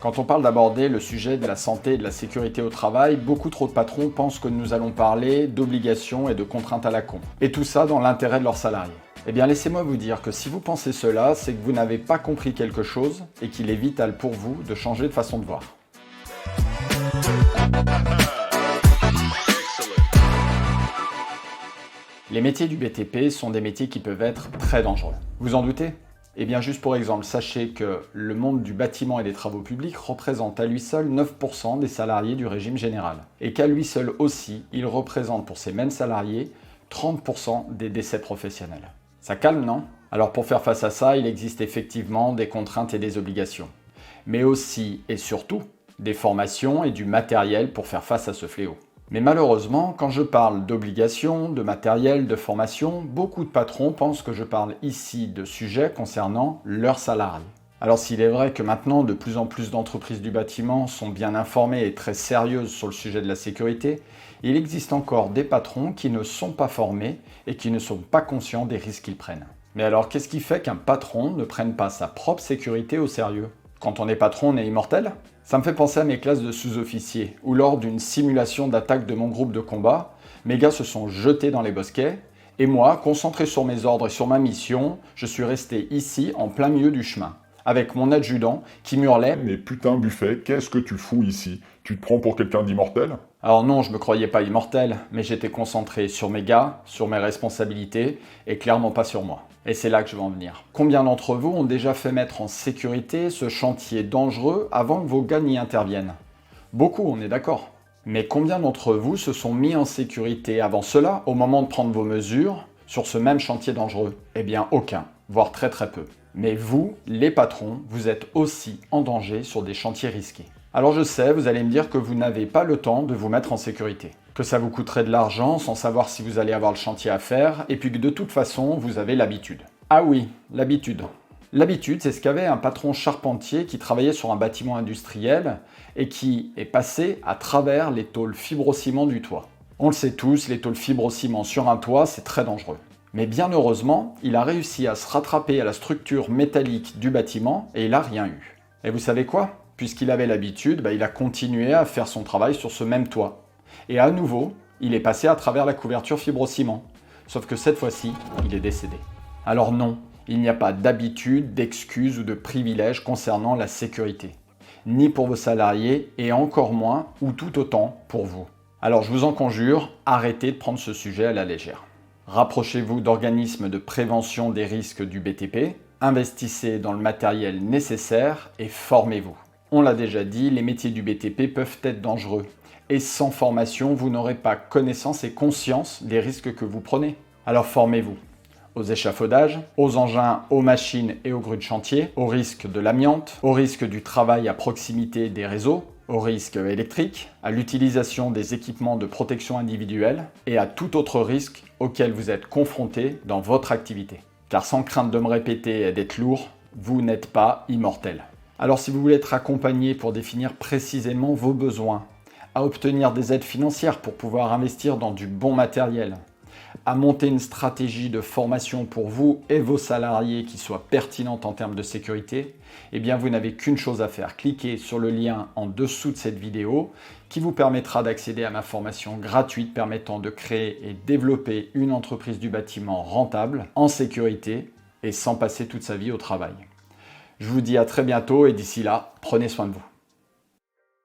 Quand on parle d'aborder le sujet de la santé et de la sécurité au travail, beaucoup trop de patrons pensent que nous allons parler d'obligations et de contraintes à la con. Et tout ça dans l'intérêt de leurs salariés. Eh bien laissez-moi vous dire que si vous pensez cela, c'est que vous n'avez pas compris quelque chose et qu'il est vital pour vous de changer de façon de voir. Les métiers du BTP sont des métiers qui peuvent être très dangereux. Vous en doutez ? Eh bien juste pour exemple, sachez que le monde du bâtiment et des travaux publics représente à lui seul 9% des salariés du régime général. Et qu'à lui seul aussi, il représente pour ces mêmes salariés 30% des décès professionnels. Ça calme, non ? Alors pour faire face à ça, il existe effectivement des contraintes et des obligations. Mais aussi et surtout des formations et du matériel pour faire face à ce fléau. Mais malheureusement, quand je parle d'obligations, de matériel, de formation, beaucoup de patrons pensent que je parle ici de sujets concernant leurs salariés. Alors s'il est vrai que maintenant de plus en plus d'entreprises du bâtiment sont bien informées et très sérieuses sur le sujet de la sécurité, il existe encore des patrons qui ne sont pas formés et qui ne sont pas conscients des risques qu'ils prennent. Mais alors qu'est-ce qui fait qu'un patron ne prenne pas sa propre sécurité au sérieux ? Quand on est patron, on est immortel ? Ça me fait penser à mes classes de sous-officiers, où lors d'une simulation d'attaque de mon groupe de combat, mes gars se sont jetés dans les bosquets, et moi, concentré sur mes ordres et sur ma mission, je suis resté ici, en plein milieu du chemin, avec mon adjudant qui m'hurlait « Mais putain Buffet, qu'est-ce que tu fous ici? Tu te prends pour quelqu'un d'immortel ?» Alors non, je me croyais pas immortel, mais j'étais concentré sur mes gars, sur mes responsabilités, et clairement pas sur moi. Et c'est là que je veux en venir. Combien d'entre vous ont déjà fait mettre en sécurité ce chantier dangereux avant que vos gars n'y interviennent? Beaucoup, on est d'accord. Mais combien d'entre vous se sont mis en sécurité avant cela, au moment de prendre vos mesures, sur ce même chantier dangereux? Eh bien aucun, voire très très peu. Mais vous, les patrons, vous êtes aussi en danger sur des chantiers risqués. Alors je sais, vous allez me dire que vous n'avez pas le temps de vous mettre en sécurité, que ça vous coûterait de l'argent sans savoir si vous allez avoir le chantier à faire, et puis que de toute façon, vous avez l'habitude. Ah oui, l'habitude. L'habitude, c'est ce qu'avait un patron charpentier qui travaillait sur un bâtiment industriel et qui est passé à travers les tôles fibrociment du toit. On le sait tous, les tôles fibrociment sur un toit, c'est très dangereux. Mais bien heureusement, il a réussi à se rattraper à la structure métallique du bâtiment et il n'a rien eu. Et vous savez quoi ? Puisqu'il avait l'habitude, il a continué à faire son travail sur ce même toit. Et à nouveau, il est passé à travers la couverture fibrociment. Sauf que cette fois-ci, il est décédé. Alors non, il n'y a pas d'habitude, d'excuses ou de privilèges concernant la sécurité. Ni pour vos salariés et encore moins ou tout autant pour vous. Alors je vous en conjure, arrêtez de prendre ce sujet à la légère. Rapprochez-vous d'organismes de prévention des risques du BTP, investissez dans le matériel nécessaire et formez-vous. On l'a déjà dit, les métiers du BTP peuvent être dangereux. Et sans formation, vous n'aurez pas connaissance et conscience des risques que vous prenez. Alors formez-vous aux échafaudages, aux engins, aux machines et aux grues de chantier, au risque de l'amiante, au risque du travail à proximité des réseaux, au risque électrique, à l'utilisation des équipements de protection individuelle et à tout autre risque auquel vous êtes confronté dans votre activité. Car sans crainte de me répéter et d'être lourd, vous n'êtes pas immortel. Alors si vous voulez être accompagné pour définir précisément vos besoins, à obtenir des aides financières pour pouvoir investir dans du bon matériel, à monter une stratégie de formation pour vous et vos salariés qui soit pertinente en termes de sécurité, eh bien vous n'avez qu'une chose à faire. Cliquez sur le lien en dessous de cette vidéo qui vous permettra d'accéder à ma formation gratuite permettant de créer et développer une entreprise du bâtiment rentable, en sécurité et sans passer toute sa vie au travail. Je vous dis à très bientôt et d'ici là, prenez soin de vous.